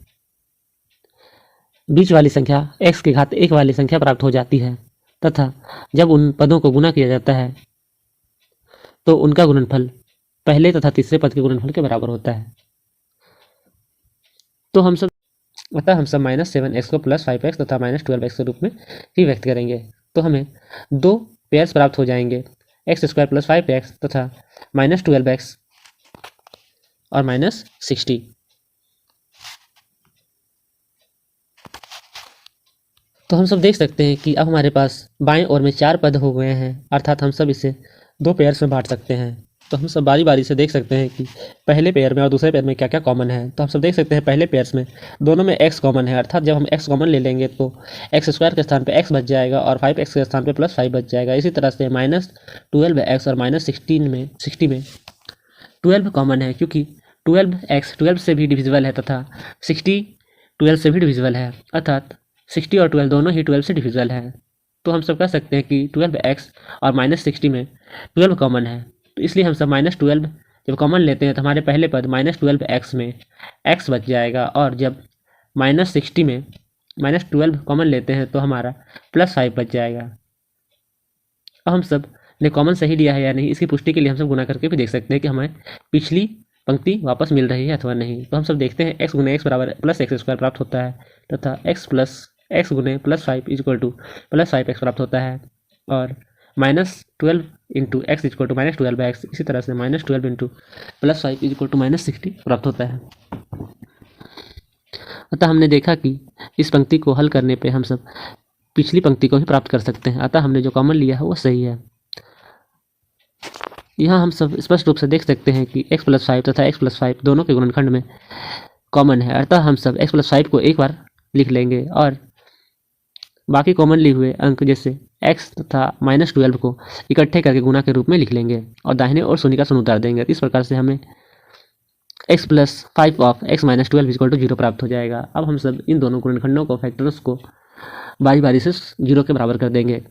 S2: बीच वाली संख्या x के घात 1 वाली संख्या प्राप्त हो जाती है, तथा जब उन पदों को गुणा किया जाता है तो उनका गुणनफल पहले तथा तीसरे पद के गुणनफल के बराबर होता है। तो हम सब माइनस 7x को प्लस 5x तथा माइनस 12x के रूप में ही व्यक्त करेंगे। तो हमें दो पेयर्स प्राप्त हो जाएंगे, एक्स स्क्वायर प्लस 5x तथा माइनस 12x और माइनस 60। तो हम सब देख सकते हैं कि अब हमारे पास बाएं ओर में 4 पद हो गए हैं, अर्थात हम सब इसे दो पेयर्स में बांट सकते हैं। तो हम सब बारी बारी से देख सकते हैं कि पहले पेयर में और दूसरे पेयर में क्या क्या कॉमन है। तो हम सब देख सकते हैं पहले पेयर्स में दोनों में x कॉमन है, अर्थात जब हम x कॉमन ले लेंगे तो एक्स स्क्वायर के स्थान पे x बच जाएगा और 5x के स्थान पे प्लस 5 बच जाएगा। इसी तरह से माइनस 12x और माइनस 60 में 12 कॉमन है, क्योंकि 12x 12 से भी डिविजिबल है तथा 60 12 से भी डिविजिबल है, अर्थात 60 और 12 दोनों ही 12 से डिविजिबल है। तो हम सब कह सकते हैं कि 12x और माइनस 60 में 12 कॉमन है, तो इसलिए हम सब माइनस 12 जब कॉमन लेते हैं तो हमारे पहले पद माइनस 12x में x बच जाएगा, और जब माइनस 60 में माइनस 12 कॉमन लेते हैं तो हमारा प्लस 5 बच जाएगा। अब हम सब ने कॉमन सही लिया है या नहीं, इसकी पुष्टि के लिए हम सब गुना करके भी देख सकते हैं कि हमें पिछली पंक्ति वापस मिल रही है अथवा नहीं। तो हम सब देखते हैं x गुने x बराबर प्लस एक्स स्क्वायर प्राप्त होता है, तथा x प्लस x गुने plus 5 is equal to plus 5x प्राप्त होता है, और minus 12 into x equal to minus 12x, इसी तरह से minus 12 into plus 5 is equal to minus 60 प्राप्त होता है। अतः हमने देखा कि इस पंक्ति को हल करने पे हम सब पिछली पंक्ति को ही प्राप्त कर सकते हैं, अतः हमने जो कॉमन लिया है वो सही है। यहाँ हम सब स्पष्ट रूप से देख सकते हैं कि x प्लस 5 तथा x प्लस 5 दोनों के गुणनखंड में कॉमन है, अतः हम सब x प्लस 5 को एक बार लिख लेंगे और बाकी कॉमन लिए हुए अंक जैसे x तथा माइनस 12 को इकट्ठे करके गुणा के रूप में लिख लेंगे और दाहिने और शून्य का शून्य उतार देंगे। इस प्रकार से हमें x plus 5 of x minus 12 equal to 0 प्राप्त हो जाएगा। अब हम सब इन दोनों गुणनखंडों को फैक्टर्स को बारी बारी से 0 के बराबर कर देंगे।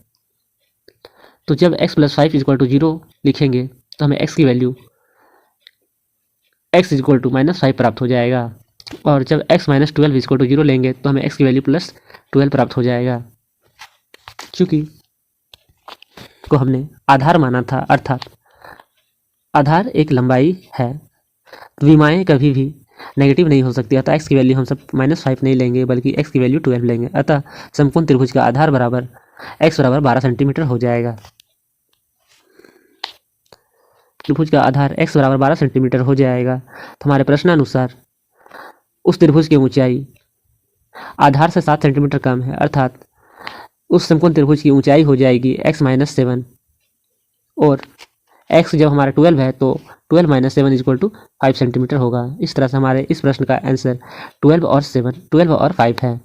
S2: तो जब x प्लस 5 इक्वल टू 0 लिखेंगे तो हमें x की value x equal to minus 5 प्राप्त हो जाएगा, और जब x माइनस 12 इक्वल टू 0 लेंगे तो हमें x की वैल्यू प्लस 12 प्राप्त हो जाएगा। चूँकि को हमने आधार माना था, अर्थात आधार एक लंबाई है, विमाएँ कभी भी नेगेटिव नहीं हो सकती, अतः x की वैल्यू हम सब माइनस 5 नहीं लेंगे बल्कि x की वैल्यू 12 लेंगे। अतः समकोण त्रिभुज का आधार बराबर x बराबर 12 सेंटीमीटर हो जाएगा। त्रिभुज का आधार x बराबर 12 सेंटीमीटर हो जाएगा। तो हमारे प्रश्नानुसार उस त्रिभुज की ऊंचाई आधार से 7 सेंटीमीटर कम है, अर्थात उस समकोण त्रिभुज की ऊंचाई हो जाएगी x-7 और x जब हमारा 12 है तो 12 - 7 = 5 सेंटीमीटर होगा। इस तरह से हमारे इस प्रश्न का आंसर 12 और 5 है,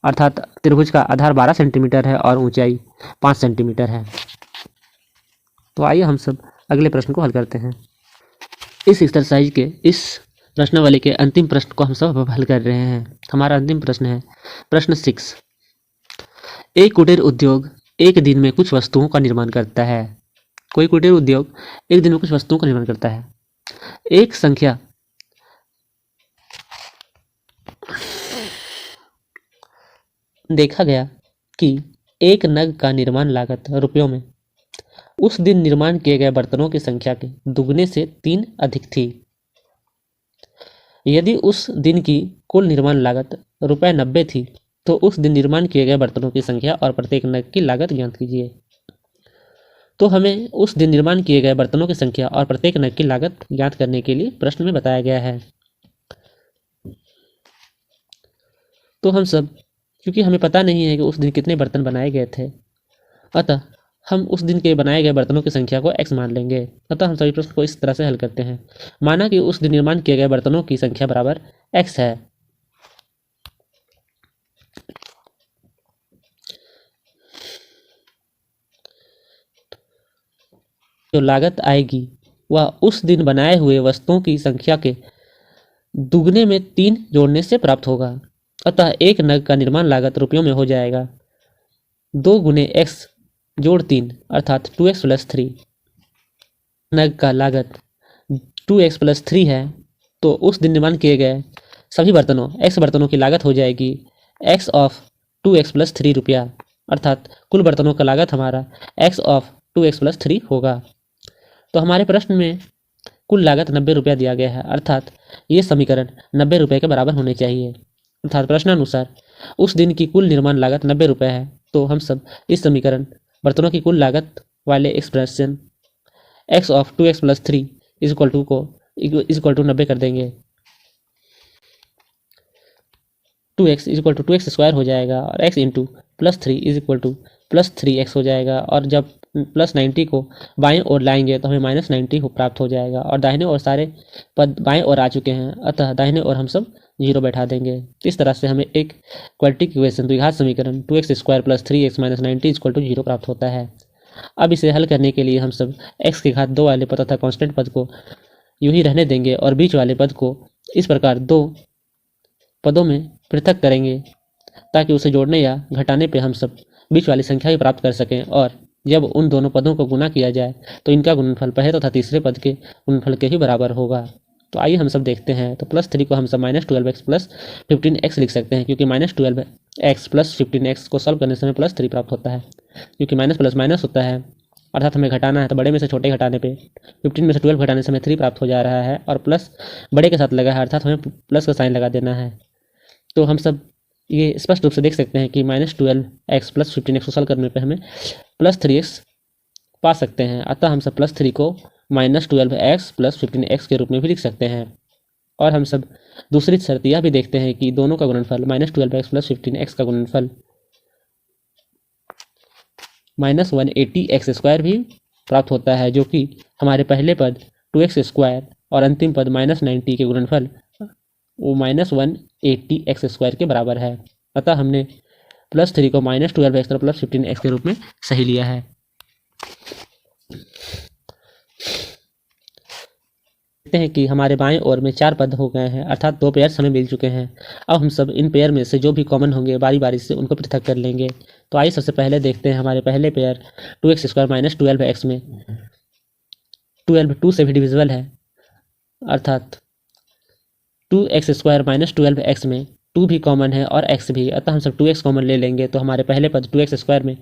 S2: अर्थात त्रिभुज का आधार 12 सेंटीमीटर है और ऊंचाई 5 सेंटीमीटर है। तो आइए हम सब अगले प्रश्न को हल करते हैं। इस एक्सरसाइज के इस प्रश्नावली के अंतिम प्रश्न को हम सब हल कर रहे हैं। हमारा अंतिम प्रश्न है प्रश्न 6। एक कुटीर उद्योग एक दिन में कुछ वस्तुओं का निर्माण करता है। कोई कुटीर उद्योग एक दिन में कुछ वस्तुओं का निर्माण करता है। एक संख्या देखा गया कि एक नग का निर्माण लागत रुपयों में उस दिन निर्माण किए गए बर्तनों की संख्या के दुगने से 3 अधिक थी। यदि उस दिन की कुल निर्माण लागत ₹90 थी तो उस दिन निर्माण किए गए बर्तनों की संख्या और प्रत्येक नग की लागत ज्ञात कीजिए। तो हमें उस दिन निर्माण किए गए बर्तनों की संख्या और प्रत्येक नग की लागत ज्ञात करने के लिए प्रश्न में बताया गया है। तो हम सब, क्योंकि हमें पता नहीं है कि उस दिन कितने बर्तन बनाए गए थे, अतः हम उस दिन के बनाए गए बर्तनों की संख्या को x मान लेंगे। अतः हम सभी प्रश्न को इस तरह से हल करते हैं। माना कि उस दिन निर्माण किए गए बर्तनों की संख्या बराबर x है। जो लागत आएगी वह उस दिन बनाए हुए वस्तुओं की संख्या के दुगने में 3 जोड़ने से प्राप्त होगा। अतः एक नग का निर्माण लागत रुपयों में हो जाएगा 2 × x जोड़ 3 अर्थात 2x + 3। नग का लागत 2x + 3 है तो उस दिन निर्माण किए गए सभी बर्तनों x बर्तनों की लागत हो जाएगी x of 2x + 3 रुपया, अर्थात कुल बर्तनों का लागत हमारा x of 2x + 3 होगा। तो हमारे प्रश्न में कुल लागत 90 रुपया दिया गया है, अर्थात ये समीकरण 90 रुपये के बराबर होने चाहिए। अर्थात प्रश्नानुसार उस दिन की कुल निर्माण लागत 90 रुपये है। तो हम सब इस समीकरण बर्तनों की कुल लागत वाले एक्सप्रेशन x of 2x + 3 = 90 कर देंगे। 2x = 2x² हो जाएगा और x × +3 = +3x हो जाएगा। और जब +90 को बाएं ओर लाएंगे तो हमें -90 प्राप्त हो जाएगा और दाहिने ओर सारे पद बाएं ओर आ चुके हैं, अतः दाहिने ओर हम सब 0 बैठा देंगे। इस तरह से हमें एक क्वाड्रेटिक इक्वेशन द्विघात समीकरण 2x² + 3x - 90 = 0 प्राप्त होता है। अब इसे हल करने के लिए हम सब x की घात 2 वाले पद तथा कांस्टेंट पद को यूं ही रहने देंगे और बीच वाले पद को इस प्रकार 2 पदों में पृथक करेंगे ताकि उसे जोड़ने या घटाने पे हम सब बीच वाली संख्या भी प्राप्त कर सकें। और जब उन दोनों पदों को गुना किया जाए तो इनका गुणनफल पहले तथा तीसरे पद के गुणनफल के ही बराबर होगा। तो आइए हम सब देखते हैं। तो +3 को हम सब -12x + 15x लिख सकते हैं, क्योंकि -12x + 15x को सॉल्व करने से हमें +3 प्राप्त होता है। क्योंकि माइनस प्लस माइनस होता है, अर्थात हमें घटाना है, तो बड़े में से छोटे घटाने पे 15 में से 12 घटाने से हमें 3 प्राप्त हो जा रहा है और प्लस बड़े के साथ लगा है, अर्थात हमें प्लस का साइन लगा देना है। तो हम सब ये स्पष्ट रूप से देख सकते हैं कि -12x + 15x को सॉल्व करने पे हमें +3x पा सकते हैं। अतः हम सब +3 को -12x + 15x के रूप में भी लिख सकते हैं। और हम सब दूसरी शर्त यह भी देखते हैं कि दोनों का गुणनफल -12x + 15x का गुणनफल -180x² भी प्राप्त होता है, जो कि हमारे पहले पद 2x² और अंतिम पद -90 के गुणनफल वो -180x² के बराबर है। अतः हमने +3 को -12x + 15x के रूप में सही लिया है। देखते हैं कि हमारे बाएं ओर में 4 पद हो गए हैं, अर्थात 2 पेयर्स हमें मिल चुके हैं। अब हम सब इन पेयर में से जो भी कॉमन होंगे बारी बारी से उनको पृथक कर लेंगे। तो आइए सबसे पहले देखते हैं हमारे पहले पेयर 2x² - 12x में 12 2 से भी डिविजिबल है, अर्थात 2x² - 12x में 2 भी कॉमन है और x भी, अतः हम सब 2x कॉमन ले लेंगे। तो हमारे पहले पद 2x² में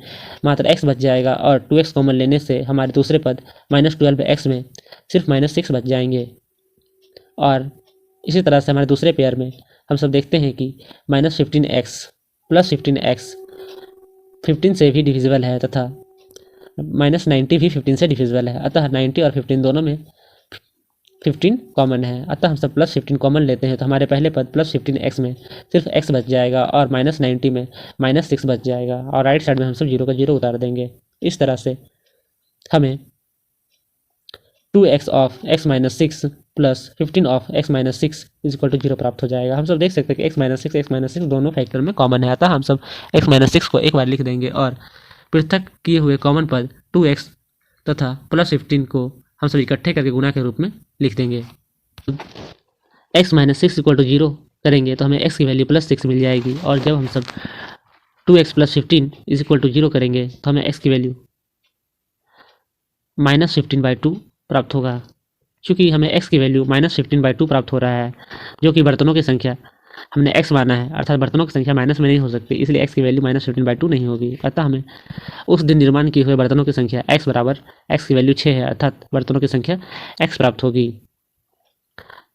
S2: मात्र x बच जाएगा और 2x कॉमन लेने से हमारे दूसरे पद -12x में सिर्फ -6 बच जाएंगे। और इसी तरह से हमारे दूसरे पेयर में हम सब देखते हैं कि -15x + 15x 15 से भी डिविजिबल है तथा -90 भी 15 से डिविजिबल है, अतः 90 और 15 दोनों में 15 कॉमन है, अतः हम सब +15 कॉमन लेते हैं तो हमारे पहले पद +15x में सिर्फ x बच जाएगा और -90 में -6 बच जाएगा और राइट साइड में हम सब 0 का 0 उतार देंगे। इस तरह से हमें 2x of x - 6 plus 15 of x - 6 equal to 0 प्राप्त हो जाएगा। हम सब देख सकते हैं कि x - 6 दोनों फैक्टर में कॉमन है, अतः हम सब x - 6 को एक बार लिख देंगे और पृथक किए हुए कॉमन पद 2x तथा +15 को हम सब इकट्ठे करके गुणा के रूप में लिख देंगे। x - 6 इक्वल टू 0 करेंगे तो हमें x की वैल्यू +6 मिल जाएगी और जब हम सब 2x + 15 इक्वल टू 0 करेंगे तो हमें x की वैल्यू -15/2 प्राप्त होगा। क्योंकि हमें x की वैल्यू -15/2 प्राप्त हो रहा है, जो कि बर्तनों की संख्या हमने x माना है, अर्थात बर्तनों की संख्या माइनस में नहीं हो सकती, इसलिए x की वैल्यू -15/2 नहीं होगी। अतः हमें उस दिन निर्माण किए हुए बर्तनों की संख्या x बराबर x की वैल्यू 6 है, अर्थात बर्तनों की संख्या x प्राप्त होगी।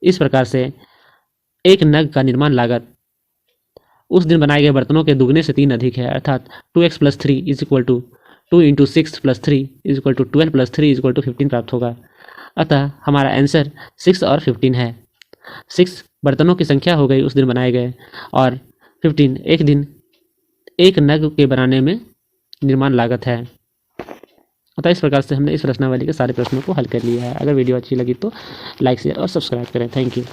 S2: इस प्रकार से एक नग का निर्माण लागत उस दिन बनाए गए बर्तनों के दुगने से 3 अधिक है, अर्थात 2x + 3 equal to 2 × 6 + 3 equal to 12 + 3 equal to 15 प्राप्त होगा। अतः हमारा आंसर 6 और 15 है। 6 बर्तनों की संख्या हो गई उस दिन बनाए गए और 15 एक दिन एक नग के बनाने में निर्माण लागत है। अतः इस प्रकार से हमने इस प्रश्नावली के सारे प्रश्नों को हल कर लिया है। अगर वीडियो अच्छी लगी तो लाइक शेयर और सब्सक्राइब करें। Thank you.